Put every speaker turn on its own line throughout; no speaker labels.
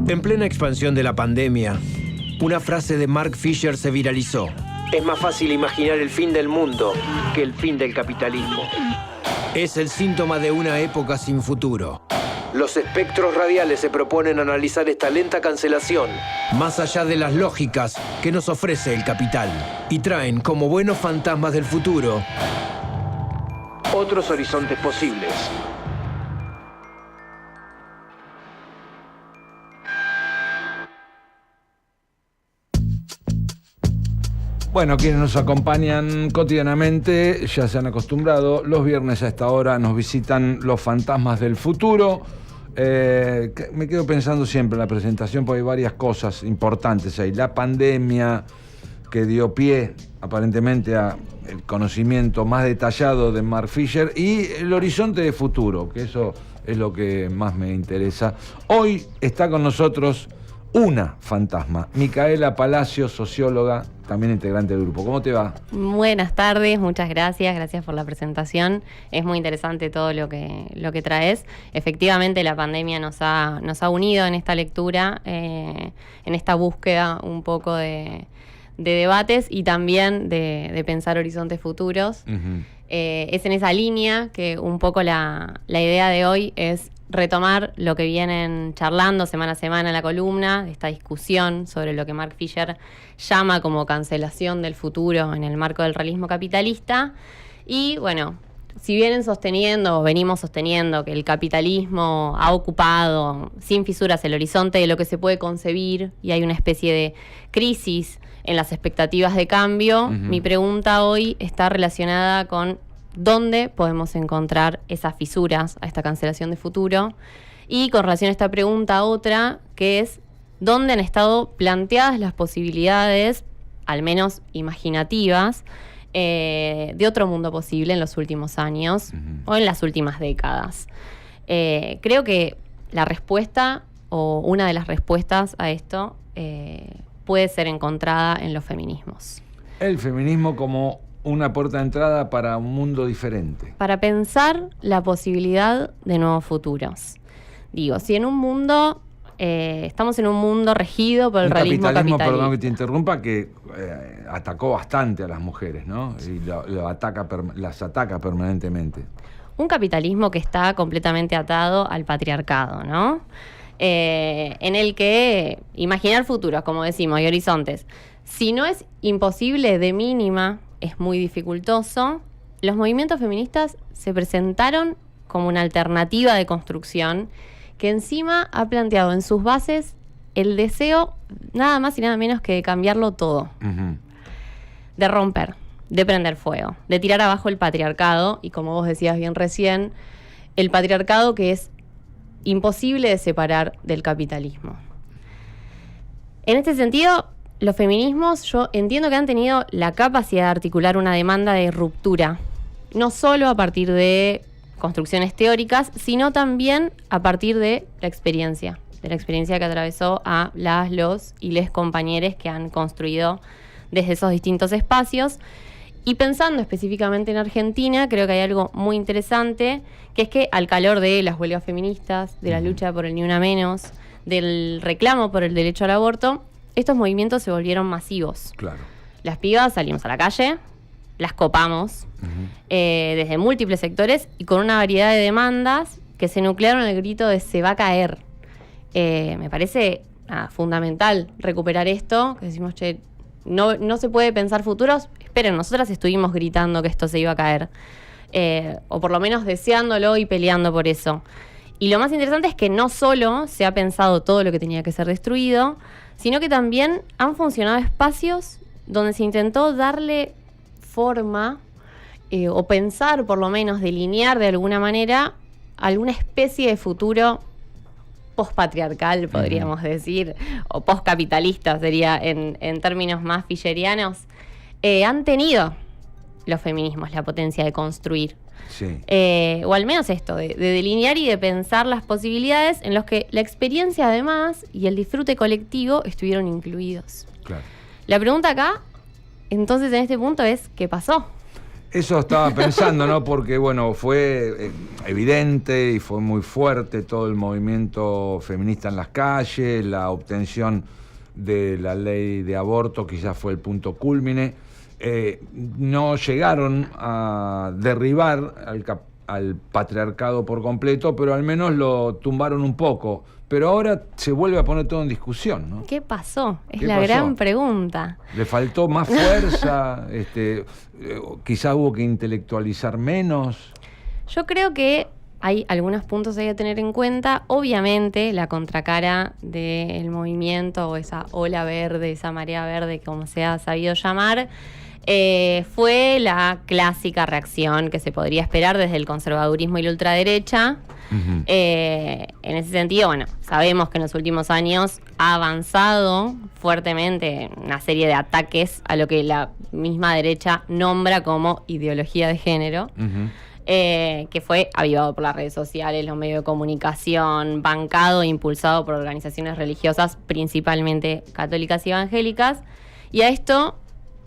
En plena expansión de la pandemia, una frase de Mark Fisher se viralizó. Es más fácil imaginar el fin del mundo que el fin del capitalismo. Es el síntoma de una época sin futuro. Los espectros radiales se proponen analizar esta lenta cancelación más allá de las lógicas que nos ofrece el capital y traen como buenos fantasmas del futuro otros horizontes posibles.
Bueno, quienes nos acompañan cotidianamente ya se han acostumbrado. Los viernes a esta hora nos visitan los fantasmas del futuro. Me quedo pensando siempre en la presentación porque hay varias cosas importantes ahí. La pandemia que dio pie aparentemente a el conocimiento más detallado de Mark Fisher y el horizonte de futuro, que eso es lo que más me interesa. Hoy está con nosotros una fantasma, Micaela Palacio, socióloga, también integrante del grupo. ¿Cómo te va?
Buenas tardes, muchas gracias por la presentación. Es muy interesante todo lo que traes. Efectivamente, la pandemia nos ha unido en esta lectura, en esta búsqueda un poco de debates y también de pensar horizontes futuros. Uh-huh. Es en esa línea que un poco la idea de hoy es retomar lo que vienen charlando semana a semana en la columna, esta discusión sobre lo que Mark Fisher llama como cancelación del futuro en el marco del realismo capitalista. Y bueno, si venimos sosteniendo que el capitalismo ha ocupado sin fisuras el horizonte de lo que se puede concebir y hay una especie de crisis en las expectativas de cambio, mi pregunta hoy está relacionada con dónde podemos encontrar esas fisuras a esta cancelación de futuro. Y con relación a esta pregunta, otra, que es dónde han estado planteadas las posibilidades, al menos imaginativas, de otro mundo posible en los últimos años o en las últimas décadas. Creo que la respuesta, o una de las respuestas a esto, puede ser encontrada en los feminismos.
El feminismo como una puerta de entrada para un mundo diferente.
Para pensar la posibilidad de nuevos futuros. Digo, si en un mundo, estamos en un mundo regido por el realismo capitalista.
Perdón que te interrumpa, que atacó bastante a las mujeres, ¿no? Y las ataca permanentemente.
Un capitalismo que está completamente atado al patriarcado, ¿no? En el que imaginar futuros, como decimos, y horizontes, si no es imposible de mínima, es muy dificultoso. Los movimientos feministas se presentaron como una alternativa de construcción que encima ha planteado en sus bases el deseo nada más y nada menos que de cambiarlo todo. Uh-huh. De romper, de prender fuego, de tirar abajo el patriarcado y, como vos decías bien recién, el patriarcado que es imposible de separar del capitalismo. En este sentido, los feminismos, yo entiendo que han tenido la capacidad de articular una demanda de ruptura, no solo a partir de construcciones teóricas, sino también a partir de la experiencia que atravesó a los y les compañeros que han construido desde esos distintos espacios. Y pensando específicamente en Argentina, creo que hay algo muy interesante, que es que al calor de las huelgas feministas, de la lucha por el ni una menos, del reclamo por el derecho al aborto, estos movimientos se volvieron masivos. Claro. Las pibas salimos a la calle, las copamos, desde múltiples sectores y con una variedad de demandas que se nuclearon en el grito de se va a caer. Me parece fundamental recuperar esto, que decimos, che, no se puede pensar futuros. Esperen, nosotras estuvimos gritando que esto se iba a caer, o por lo menos deseándolo y peleando por eso. Y lo más interesante es que no solo se ha pensado todo lo que tenía que ser destruido, sino que también han funcionado espacios donde se intentó darle forma, o pensar, por lo menos, delinear de alguna manera alguna especie de futuro postpatriarcal, podríamos decir, o postcapitalista sería en términos más fisherianos. Han tenido los feminismos la potencia de construir. Sí. O al menos esto, de delinear y de pensar las posibilidades en los que la experiencia además y el disfrute colectivo estuvieron incluidos. Claro. La pregunta acá, entonces en este punto es, ¿qué pasó?
Eso estaba pensando, ¿no? Porque, bueno, fue evidente y fue muy fuerte todo el movimiento feminista en las calles, la obtención de la ley de aborto quizás fue el punto cúlmine. No llegaron a derribar al patriarcado por completo, pero al menos lo tumbaron un poco. Pero ahora se vuelve a poner todo en discusión, ¿no?
¿Qué pasó? Es
¿Qué
la
pasó?
gran pregunta.
¿Le faltó más fuerza? Quizás hubo que intelectualizar menos.
Yo creo que hay algunos puntos ahí a tener en cuenta. Obviamente, la contracara del movimiento, o esa ola verde, esa marea verde, como se ha sabido llamar, fue la clásica reacción que se podría esperar desde el conservadurismo y la ultraderecha. Uh-huh. En ese sentido, bueno, sabemos que en los últimos años ha avanzado fuertemente una serie de ataques a lo que la misma derecha nombra como ideología de género. Uh-huh. Que fue avivado por las redes sociales, los medios de comunicación, bancado e impulsado por organizaciones religiosas, principalmente católicas y evangélicas. Y a esto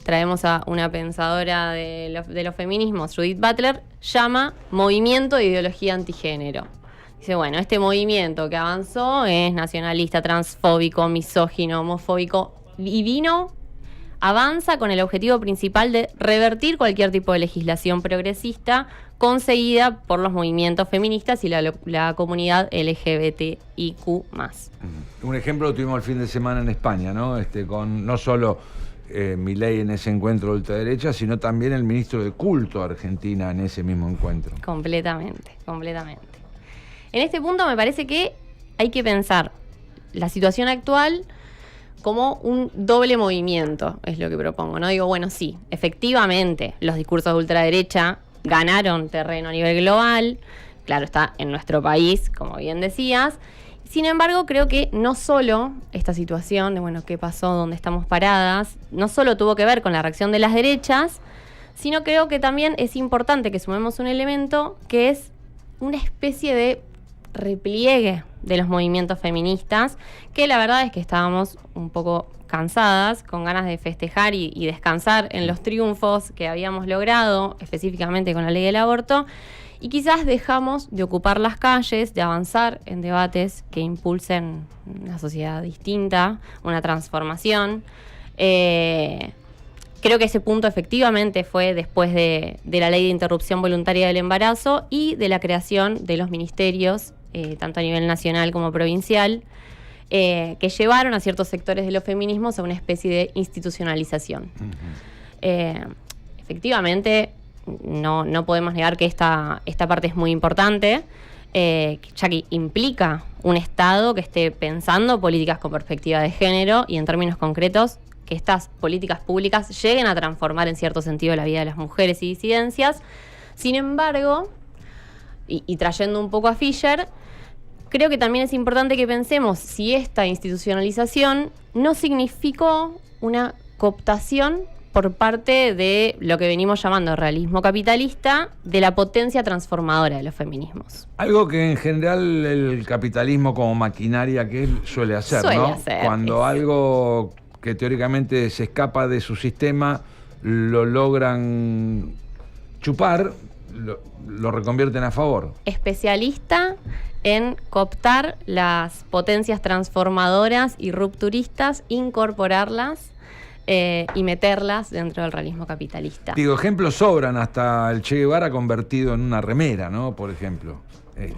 traemos a una pensadora de los feminismos, Judith Butler, llama movimiento de ideología antigénero. Dice, bueno, este movimiento que avanzó es nacionalista, transfóbico, misógino, homofóbico, y avanza con el objetivo principal de revertir cualquier tipo de legislación progresista conseguida por los movimientos feministas y la comunidad LGBTIQ+.
Un ejemplo lo tuvimos el fin de semana en España, ¿no? Con no solo Milei en ese encuentro de ultraderecha, sino también el ministro de Culto de Argentina en ese mismo encuentro.
Completamente. En este punto me parece que hay que pensar la situación actual como un doble movimiento, es lo que propongo, ¿no? Digo, bueno, sí, efectivamente, los discursos de ultraderecha ganaron terreno a nivel global, claro, está en nuestro país, como bien decías. Sin embargo, creo que no solo esta situación de, bueno, qué pasó, dónde estamos paradas, no solo tuvo que ver con la reacción de las derechas, sino creo que también es importante que sumemos un elemento que es una especie de repliegue de los movimientos feministas, que la verdad es que estábamos un poco cansadas, con ganas de festejar y descansar en los triunfos que habíamos logrado, específicamente con la ley del aborto, y quizás dejamos de ocupar las calles, de avanzar en debates que impulsen una sociedad distinta, una transformación. Creo que ese punto efectivamente fue después de la ley de interrupción voluntaria del embarazo y de la creación de los ministerios, tanto a nivel nacional como provincial, que llevaron a ciertos sectores de los feminismos a una especie de institucionalización. Uh-huh. Efectivamente, no podemos negar que esta parte es muy importante, ya que implica un Estado que esté pensando políticas con perspectiva de género y en términos concretos que estas políticas públicas lleguen a transformar en cierto sentido la vida de las mujeres y disidencias. Sin embargo, y trayendo un poco a Fischer, creo que también es importante que pensemos si esta institucionalización no significó una cooptación por parte de lo que venimos llamando realismo capitalista, de la potencia transformadora de los feminismos.
Algo que en general el capitalismo como maquinaria que él suele hacer, ¿no? Cuando algo que teóricamente se escapa de su sistema, lo logran chupar, lo reconvierten a favor.
Especialista en cooptar las potencias transformadoras y rupturistas, incorporarlas y meterlas dentro del realismo capitalista.
Digo, ejemplos sobran, hasta el Che Guevara convertido en una remera, ¿no? Por ejemplo.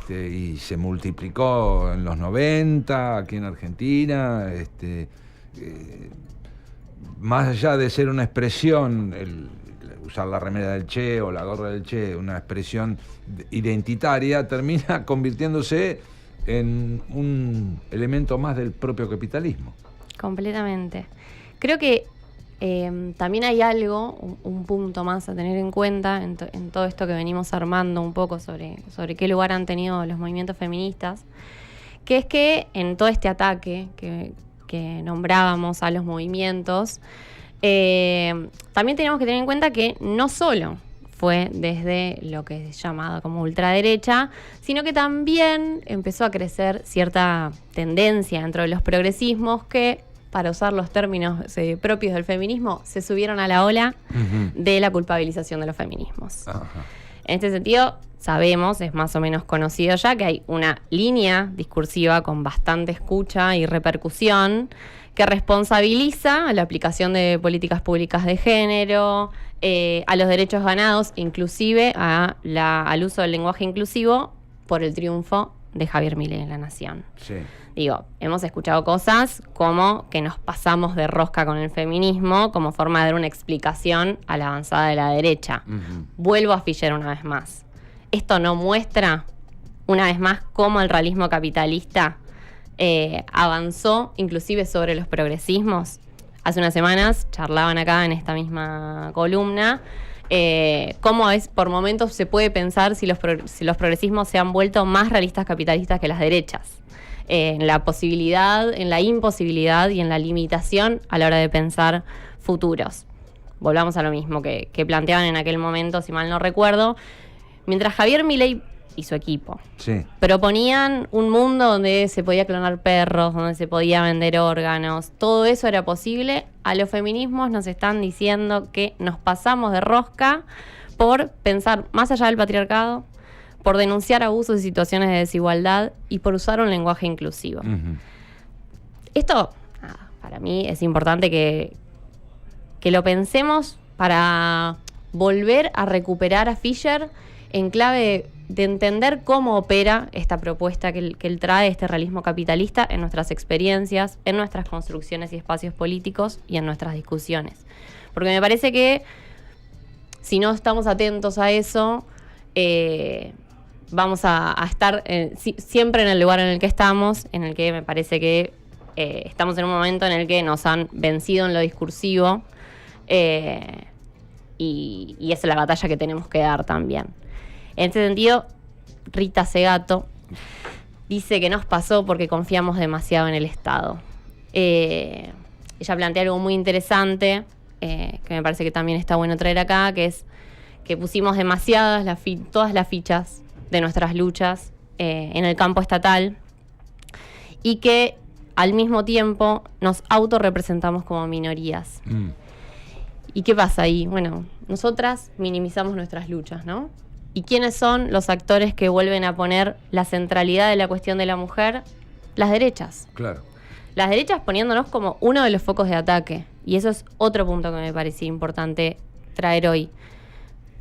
Y se multiplicó en los 90, aquí en Argentina. Más allá de ser una expresión, usar la remera del Che o la gorra del Che, una expresión identitaria, termina convirtiéndose en un elemento más del propio capitalismo.
Completamente. Creo que también hay algo, un punto más a tener en cuenta en todo esto que venimos armando un poco sobre qué lugar han tenido los movimientos feministas, que es que en todo este ataque que nombrábamos a los movimientos, también tenemos que tener en cuenta que no solo fue desde lo que es llamado como ultraderecha, sino que también empezó a crecer cierta tendencia dentro de los progresismos que para usar los términos propios del feminismo, se subieron a la ola de la culpabilización de los feminismos. Ajá. En este sentido, sabemos, es más o menos conocido ya, que hay una línea discursiva con bastante escucha y repercusión que responsabiliza a la aplicación de políticas públicas de género, a los derechos ganados, inclusive al uso del lenguaje inclusivo por el triunfo de Javier Milei en La Nación.
Sí.
Digo, hemos escuchado cosas como que nos pasamos de rosca con el feminismo como forma de dar una explicación a la avanzada de la derecha. Vuelvo a Fischer una vez más. Esto no muestra, una vez más, cómo el realismo capitalista avanzó inclusive sobre los progresismos. Hace unas semanas charlaban acá en esta misma columna cómo por momentos se puede pensar si los progresismos se han vuelto más realistas capitalistas que las derechas. En la posibilidad, en la imposibilidad y en la limitación a la hora de pensar futuros. Volvamos a lo mismo que planteaban en aquel momento, si mal no recuerdo. Mientras Javier Milei y su equipo proponían un mundo donde se podía clonar perros, donde se podía vender órganos, todo eso era posible, a los feminismos nos están diciendo que nos pasamos de rosca por pensar más allá del patriarcado, por denunciar abusos y situaciones de desigualdad y por usar un lenguaje inclusivo. Esto, para mí, es importante que lo pensemos para volver a recuperar a Fischer en clave de entender cómo opera esta propuesta que él trae, este realismo capitalista, en nuestras experiencias, en nuestras construcciones y espacios políticos y en nuestras discusiones. Porque me parece que si no estamos atentos a eso, vamos a estar siempre en el lugar en el que estamos, en el que me parece que estamos en un momento en el que nos han vencido en lo discursivo y esa es la batalla que tenemos que dar también. En este sentido, Rita Segato dice que nos pasó porque confiamos demasiado en el Estado. Ella plantea algo muy interesante, que me parece que también está bueno traer acá, que es que pusimos demasiadas todas las fichas de nuestras luchas en el campo estatal y que al mismo tiempo nos autorrepresentamos como minorías. ¿Y qué pasa ahí? Bueno, nosotras minimizamos nuestras luchas, ¿no? ¿Y quiénes son los actores que vuelven a poner la centralidad de la cuestión de la mujer? Las derechas.
Claro.
Las derechas poniéndonos como uno de los focos de ataque. Y eso es otro punto que me parecía importante traer hoy.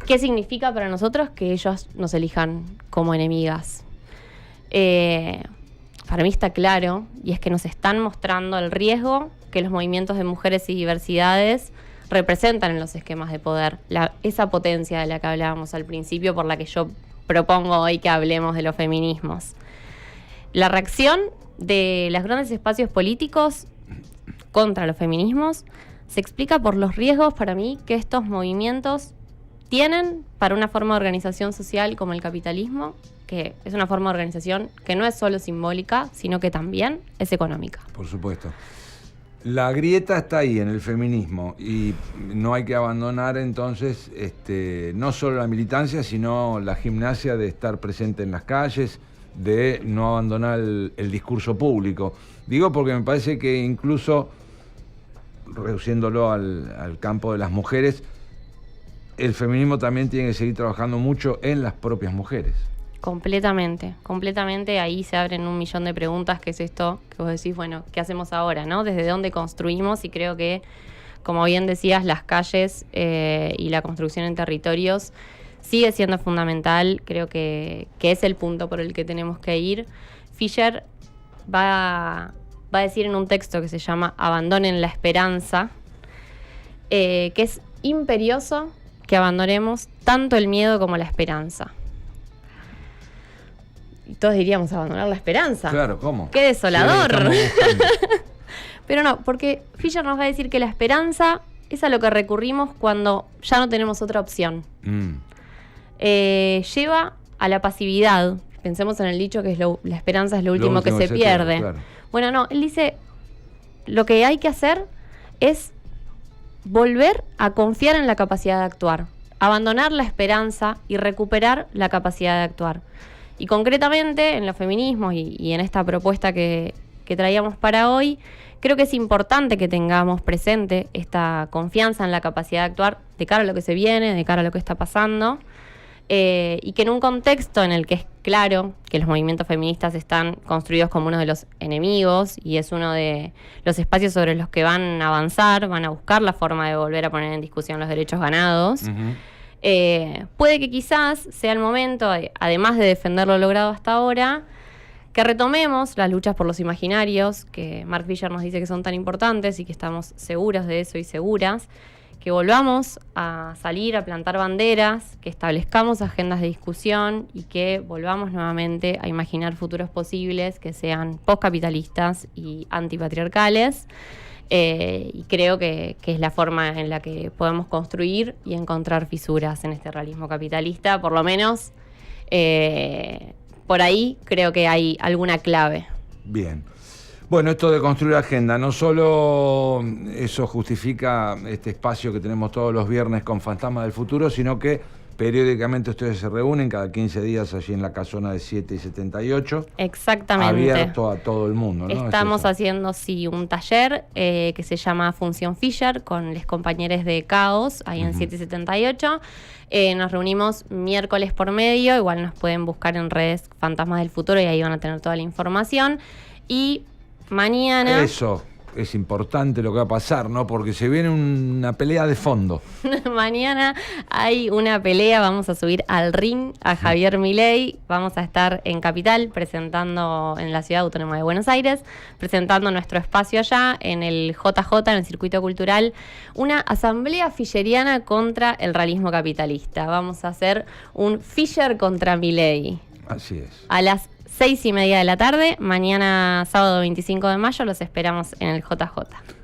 ¿Qué significa para nosotros que ellos nos elijan como enemigas? Para mí está claro, y es que nos están mostrando el riesgo que los movimientos de mujeres y diversidades representan en los esquemas de poder, esa potencia de la que hablábamos al principio, por la que yo propongo hoy que hablemos de los feminismos. La reacción de los grandes espacios políticos contra los feminismos se explica por los riesgos, para mí, que estos movimientos tienen para una forma de organización social como el capitalismo, que es una forma de organización que no es solo simbólica, sino que también es económica.
Por supuesto. La grieta está ahí en el feminismo y no hay que abandonar entonces no solo la militancia, sino la gimnasia de estar presente en las calles, de no abandonar el discurso público. Digo porque me parece que incluso, reduciéndolo al campo de las mujeres, el feminismo también tiene que seguir trabajando mucho en las propias mujeres.
Completamente. Ahí se abren 1.000.000 de preguntas, que es esto que vos decís, bueno, ¿qué hacemos ahora, no? ¿Desde dónde construimos? Y creo que, como bien decías, las calles y la construcción en territorios sigue siendo fundamental. Creo que es el punto por el que tenemos que ir. Fischer va a decir en un texto que se llama Abandonen la esperanza, que es imperioso que abandonemos tanto el miedo como la esperanza. Y todos diríamos abandonar la esperanza.
Claro, ¿cómo?
¡Qué desolador! Pero no, porque Fischer nos va a decir que la esperanza es a lo que recurrimos cuando ya no tenemos otra opción. Lleva a la pasividad. Pensemos en el dicho que es la esperanza es lo último que se pierde. Claro. Bueno, no, él dice, lo que hay que hacer es volver a confiar en la capacidad de actuar, abandonar la esperanza y recuperar la capacidad de actuar. Y concretamente en los feminismos y en esta propuesta que que traíamos para hoy. Creo que es importante que tengamos presente esta confianza en la capacidad de actuar de cara a lo que se viene, de cara a lo que está pasando, y que en un contexto en el que es claro que los movimientos feministas están construidos como uno de los enemigos y es uno de los espacios sobre los que van a avanzar, van a buscar la forma de volver a poner en discusión los derechos ganados. Puede que quizás sea el momento, además de defender lo logrado hasta ahora, que retomemos las luchas por los imaginarios, que Mark Fisher nos dice que son tan importantes y que estamos seguros de eso y seguras, que volvamos a salir a plantar banderas, que establezcamos agendas de discusión y que volvamos nuevamente a imaginar futuros posibles que sean postcapitalistas y antipatriarcales. Y creo que es la forma en la que podemos construir y encontrar fisuras en este realismo capitalista, por lo menos por ahí creo que hay alguna clave.
Bien. Bueno, esto de construir agenda, no solo eso justifica este espacio que tenemos todos los viernes con Fantasmas del Futuro, sino que periódicamente ustedes se reúnen cada 15 días allí en la casona de 7 y 78.
Exactamente.
Abierto a todo el mundo, ¿no?
Estamos haciendo, sí, un taller que se llama Función Fisher con los compañeros de Caos, ahí en 7 y 78. Nos reunimos miércoles por medio, igual nos pueden buscar en redes Fantasmas del Futuro y ahí van a tener toda la información. Y mañana...
Eso es importante lo que va a pasar, ¿no? Porque se viene una pelea de fondo.
Mañana hay una pelea, vamos a subir al ring a Javier Milei, vamos a estar en Capital presentando en la Ciudad Autónoma de Buenos Aires, presentando nuestro espacio allá en el JJ, en el Circuito Cultural, una asamblea fisheriana contra el realismo capitalista. Vamos a hacer un Fisher contra Milei.
Así es.
A las 6:30 de la tarde, mañana sábado 25 de mayo, los esperamos en el JJ.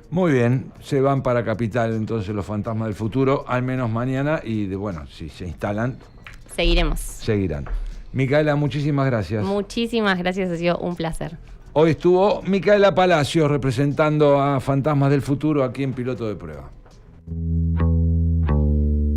Muy bien, se van para Capital entonces los Fantasmas del Futuro, al menos mañana, y bueno, si se instalan, seguirán. Micaela, muchísimas gracias.
Muchísimas gracias, ha sido un placer.
Hoy estuvo Micaela Palacios representando a Fantasmas del Futuro aquí en Piloto de Prueba.